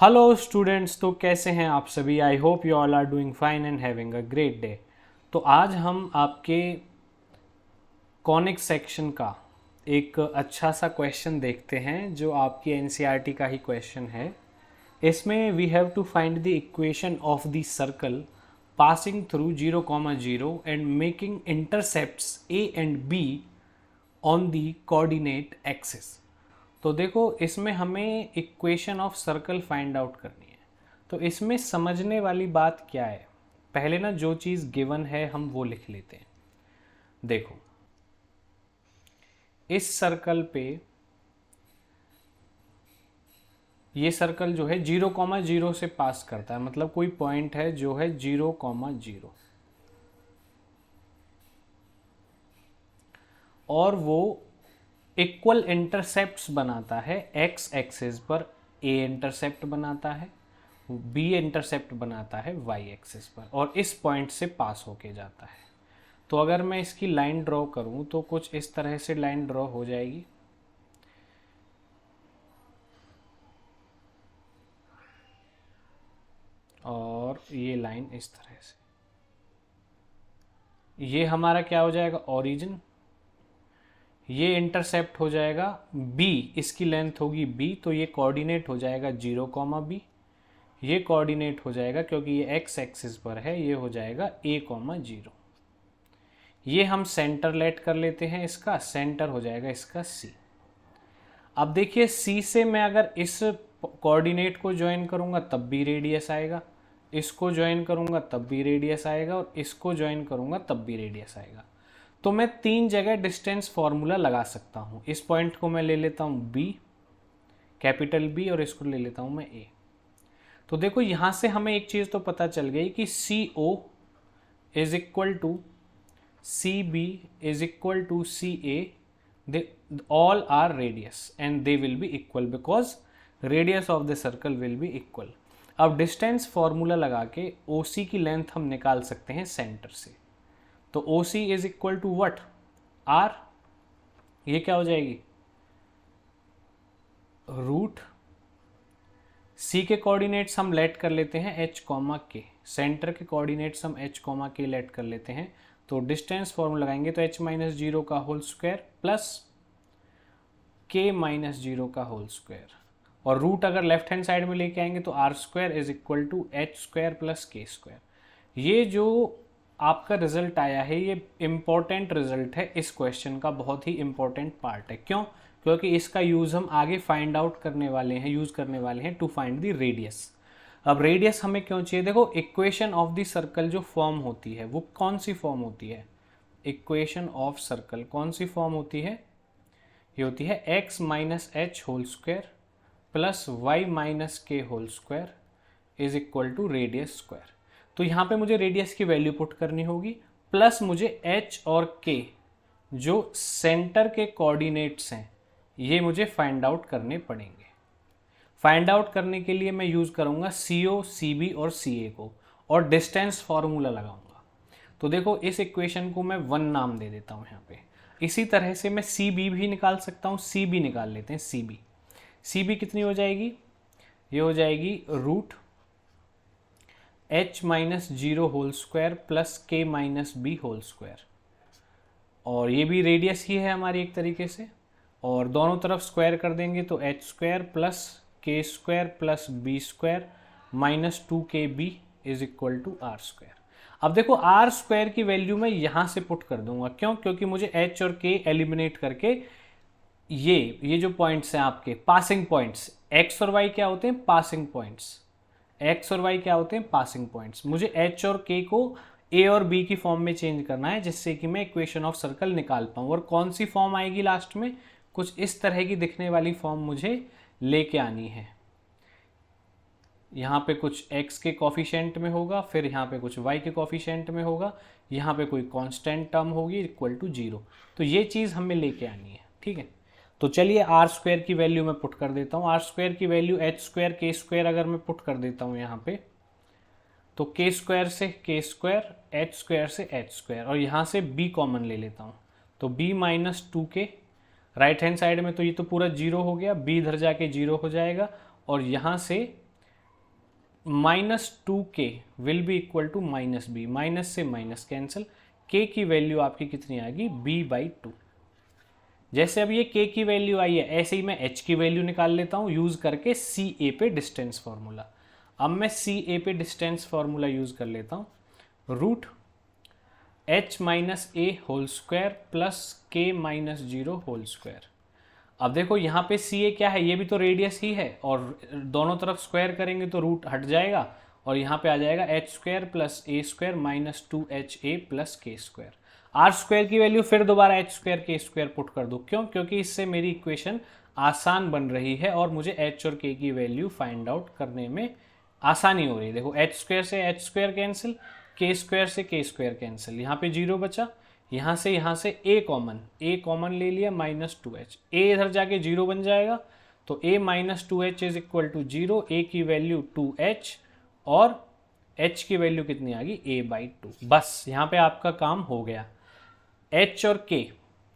Hello students, तो कैसे हैं आप सभी। I hope you all are doing fine and having a great day. तो आज हम आपके कॉनिक सेक्शन का एक अच्छा सा क्वेश्चन देखते हैं जो आपकी एनसीईआरटी का ही क्वेश्चन है। इसमें we have to find the equation of the circle passing through 0,0 and making intercepts a and b on the coordinate axis. तो देखो, इसमें हमें equation of circle find out करनी है। तो इसमें समझने वाली बात क्या है, पहले ना जो चीज़ गिवन है हम वो लिख लेते हैं। देखो, इस सर्कल पे ये सर्कल जो है 0,0 से पास करता है, मतलब कोई पॉइंट है जो है 0,0 और वो इक्वल इंटरसेप्ट्स बनाता है। एक्स एक्सिस पर ए इंटरसेप्ट बनाता है, बी इंटरसेप्ट बनाता है वाई एक्सिस पर, और इस पॉइंट से पास होके जाता है। तो अगर मैं इसकी लाइन ड्रॉ करूं तो कुछ इस तरह से लाइन ड्रॉ हो जाएगी। और ये लाइन इस तरह से, ये हमारा क्या हो जाएगा, ओरिजिन। ये इंटरसेप्ट हो जाएगा b, इसकी लेंथ होगी b, तो ये कोऑर्डिनेट हो जाएगा 0,b। ये कोऑर्डिनेट हो जाएगा क्योंकि ये x एक्सिस पर है, ये हो जाएगा a,0। ये हम सेंटर लेट कर लेते हैं, इसका सेंटर हो जाएगा इसका c। अब देखिए, c से मैं अगर इस कोऑर्डिनेट को ज्वाइन करूंगा तब भी रेडियस आएगा, इसको ज्वाइन करूंगा तब भी रेडियस आएगा, और इसको ज्वाइन करूंगा तब भी रेडियस आएगा। तो मैं तीन जगह डिस्टेंस फॉर्मूला लगा सकता हूँ। इस पॉइंट को मैं ले लेता हूँ B, कैपिटल B, और इसको ले लेता हूँ मैं A। तो देखो, यहाँ से हमें एक चीज़ तो पता चल गई कि CO is equal to CB is equal to CA, they all are radius and they will be equal because radius of the circle will be equal. अब डिस्टेंस फॉर्मूला लगा के OC की लेंथ हम निकाल सकते हैं सेंटर से। तो OC is equal to what, R। ये क्या हो जाएगी, रूट C के कोऑर्डिनेट्स हम लेट कर लेते हैं h, k। सेंटर के कोऑर्डिनेट्स हम h, k लेट कर लेते हैं। तो डिस्टेंस फॉर्मूला लगाएंगे तो h-0 का होल स्क्वायर प्लस k-0 का होल स्क्वायर, और रूट अगर लेफ्ट हैंड साइड में लेके आएंगे तो r² is equal to h² plus k²। ये जो आपका रिजल्ट आया है, ये इम्पॉर्टेंट रिजल्ट है इस क्वेश्चन का, बहुत ही इम्पॉर्टेंट पार्ट है। क्यों? क्योंकि इसका यूज़ हम आगे फाइंड आउट करने वाले हैं, यूज़ करने वाले हैं टू फाइंड द रेडियस। अब रेडियस हमें क्यों चाहिए? देखो, इक्वेशन ऑफ द सर्कल जो फॉर्म होती है वो कौन सी फॉर्म होती है? इक्वेशन ऑफ सर्कल कौन सी फॉर्म होती है? ये होती है x minus h whole square plus y minus k whole square is equal to radius square. तो यहाँ पे मुझे रेडियस की वैल्यू पुट करनी होगी, प्लस मुझे h और k जो सेंटर के कोऑर्डिनेट्स हैं ये मुझे फाइंड आउट करने पड़ेंगे। फाइंड आउट करने के लिए मैं यूज़ करूँगा CO, CB और CA को, और डिस्टेंस फार्मूला लगाऊंगा। तो देखो, इस इक्वेशन को मैं 1 नाम दे देता हूँ यहाँ पे। इसी तरह से मैं CB भी निकाल सकता हूँ, CB निकाल लेते हैं। CB कितनी हो जाएगी? ये हो जाएगी root h-0 whole square plus k-b whole square, और ये भी रेडियस ही है हमारी एक तरीके से, और दोनों तरफ स्क्वायर कर देंगे तो h² plus k² plus b² minus 2kb is equal to r²। अब देखो, r² की वैल्यू मैं यहाँ से पुट कर दूंगा। क्यों? क्योंकि मुझे h और k एलिमिनेट करके ये जो पॉइंट्स हैं आपके पासिंग पॉइंट्स, x और y क्या होते हैं? Passing points. x और y क्या होते हैं? Passing points. मुझे h और k को a और b की फॉर्म में चेंज करना है जिससे कि मैं इक्वेशन ऑफ सर्कल निकाल पाऊँ। और कौन सी फॉर्म आएगी लास्ट में? कुछ इस तरह की दिखने वाली फॉर्म मुझे लेके आनी है। यहाँ पे कुछ x के कॉफिशेंट में होगा, फिर यहाँ पे कुछ y के कॉफिशेंट में होगा, यहाँ पे कोई कांस्टेंट टर्म होगी इक्वल टू 0। तो ये चीज़ हमें लेके आनी है, ठीक है। तो चलिए, r² की वैल्यू मैं पुट कर देता हूँ। r² की वैल्यू h² k² अगर मैं पुट कर देता हूँ यहाँ पे, तो k² से k², h² से h², और यहाँ से b कॉमन ले लेता हूँ। तो b minus 2k, right hand side में तो ये तो पूरा 0 हो गया, b इधर जाके 0 हो जाएगा, और यहाँ से -2k will be equal to -b, minus से माइनस कैंसिल, k की वैल्यू आपकी कितनी आएगी b/2। जैसे अब ये k की वैल्यू आई है, ऐसे ही मैं h की वैल्यू निकाल लेता हूँ यूज करके CA पे डिस्टेंस फार्मूला। अब मैं CA पे डिस्टेंस फार्मूला यूज कर लेता हूँ, root h minus a whole square plus k minus 0 whole square. अब देखो यहाँ पे CA क्या है, ये भी तो रेडियस ही है, और दोनों तरफ स्क्वायर करेंगे तो रूट हट जाएगा और यहाँ पे आ जाएगा h स्क्वायर प्लस ए स्क्वायर माइनस 2ha प्लस के स्क्वायर। आर स्क्वायर की वैल्यू फिर दोबारा h स्क्वायर के स्क्वायर पुट कर दो, क्यों? क्योंकि इससे मेरी इक्वेशन आसान बन रही है और मुझे h और k की वैल्यू फाइंड आउट करने में आसानी हो रही है। देखो h स्क्वायर से h square cancel, k square से k स्क्वायर कैंसिल, यहाँ पे 0 बचा, यहाँ से a कॉमन ले लिया -2h, a इधर जाके 0 बन जाएगा, तो a minus 2h is equal to 0, a की वैल्यू 2h और h की वैल्यू कितनी आ गई a/2। बस यहाँ पे आपका काम हो गया। h और k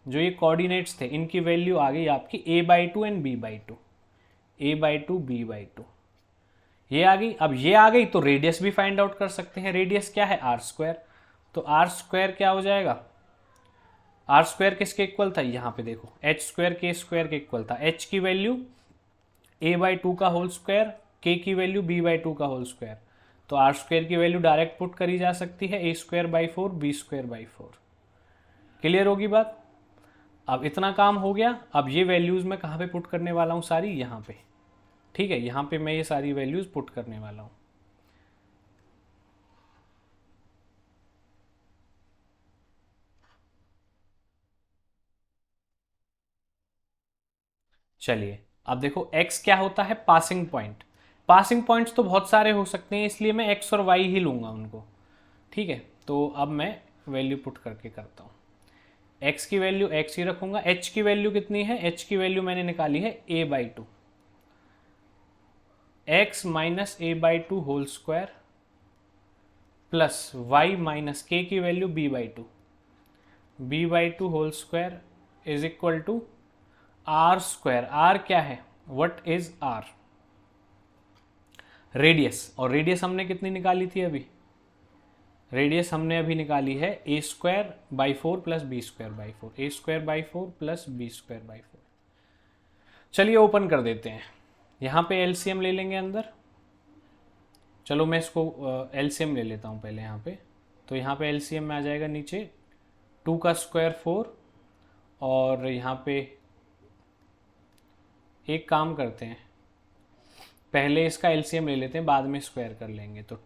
जो ये कोऑर्डिनेट्स थे, इनकी वैल्यू आ गई आपकी a/2 and b/2, a/2 b/2 ये आ गई। अब ये आ गई तो रेडियस भी फाइंड आउट कर सकते हैं। रेडियस क्या है? R square. तो आर स्क्वायर क्या हो जाएगा? आर स्क्वायर किसके इक्वल था? यहाँ पे देखो एच स्क्वायर के स्क्वायर के इक्वल था। एच की वैल्यू a/2 का होल स्क्वायर, के की वैल्यू b/2 का होल स्क्वायर। तो आर स्क्वायर की वैल्यू डायरेक्ट पुट करी जा सकती है, a²/4 b²/4। क्लियर होगी बात? अब इतना काम हो गया। अब ये वैल्यूज मैं कहाँ पे पुट करने वाला हूँ? सारी यहाँ पे। ठीक है, यहाँ पे मैं ये सारी वैल्यूज पुट करने वाला हूँ। चलिए अब देखो x क्या होता है? Passing point. पासिंग पॉइंट्स तो बहुत सारे हो सकते हैं, इसलिए मैं x और y ही लूंगा उनको। ठीक है, तो अब मैं वैल्यू पुट करके करता हूँ। x की वैल्यू x ही रखूंगा। h की वैल्यू कितनी है? h की वैल्यू मैंने निकाली है a/2, x minus a/2 whole square plus y minus k की value b/2 whole square is equal to R square. R क्या है? What is R? रेडियस। और रेडियस हमने कितनी निकाली थी अभी? रेडियस हमने अभी निकाली है a²/4 plus b²/4, a²/4 plus b²/4। चलिए ओपन कर देते हैं। यहाँ पे एलसीएम ले लेंगे अंदर। चलो मैं इसको एलसीएम ले लेता हूँ पहले यहाँ पे। तो यहाँ पे एलसीएम में आ जाएगा नीचे 2 का स्क्वायर 4, और यहाँ पे एक काम करते हैं, पहले इसका एलसीएम ले लेते हैं, बाद में स्क्वायर कर लेंगे। तो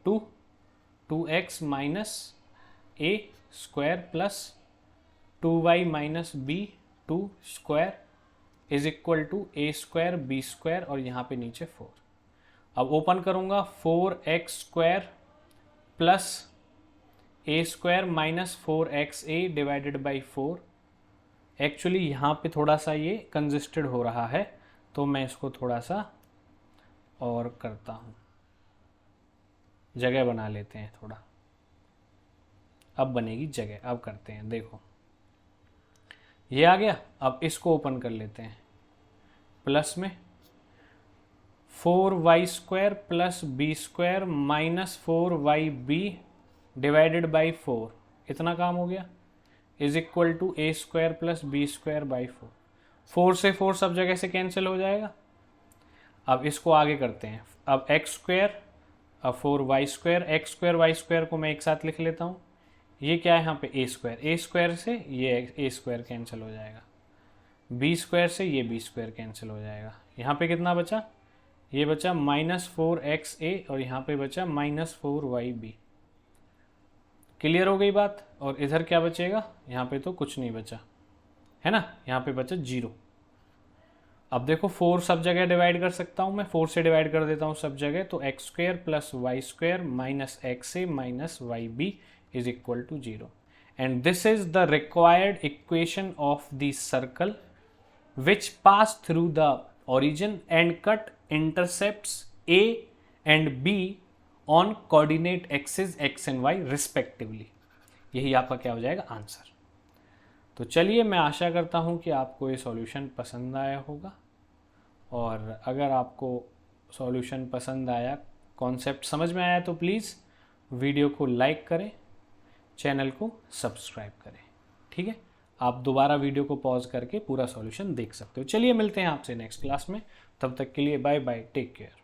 2x minus a square plus 2y minus b 2 square is equal to a² b² और यहाँ पे नीचे 4। अब ओपन करूँगा, 4x square plus a² minus 4xa divided by 4। Actually यहाँ पे थोड़ा सा ये कंजेस्टेड हो रहा है, तो मैं इसको थोड़ा सा और करता हूँ, जगह बना लेते हैं थोड़ा। अब बनेगी जगह। अब करते हैं, देखो ये आ गया। अब इसको ओपन कर लेते हैं, प्लस में 4y² plus b² minus 4yb divided by 4, इतना काम हो गया, is equal to a² plus b²/4। 4 से 4 सब जगह से कैंसिल हो जाएगा। अब इसको आगे करते हैं। अब x², अब 4y², x² y² को मैं एक साथ लिख लेता हूँ। ये क्या है यहाँ पे? a² से ये a² कैंसिल हो जाएगा, b² से ये b² कैंसिल हो जाएगा। यहाँ पे कितना बचा? ये बचा -4xa और यहाँ पे बचा -4yb। क्लियर हो गई बात? और इधर क्या बचेगा? यहाँ पे तो कुछ नहीं बचा है ना, यहाँ पे बचा 0। अब देखो 4 सब जगह डिवाइड कर सकता हूँ मैं, 4 से डिवाइड कर देता हूँ सब जगह। तो x² plus y² minus xa minus yb is equal to 0। And this is the required equation of the circle which pass through the origin and cut intercepts A and B on coordinate axes x and y respectively। यही आपका क्या हो जाएगा? Answer. तो चलिए, मैं आशा करता हूँ कि आपको ये सॉल्यूशन पसंद आया होगा, और अगर आपको सॉल्यूशन पसंद आया, कॉन्सेप्ट समझ में आया तो प्लीज़ वीडियो को लाइक करें, चैनल को सब्सक्राइब करें। ठीक है, आप दोबारा वीडियो को पॉज करके पूरा सॉल्यूशन देख सकते हो। चलिए मिलते हैं आपसे नेक्स्ट क्लास में, तब तक के लिए बाय बाय, टेक केयर।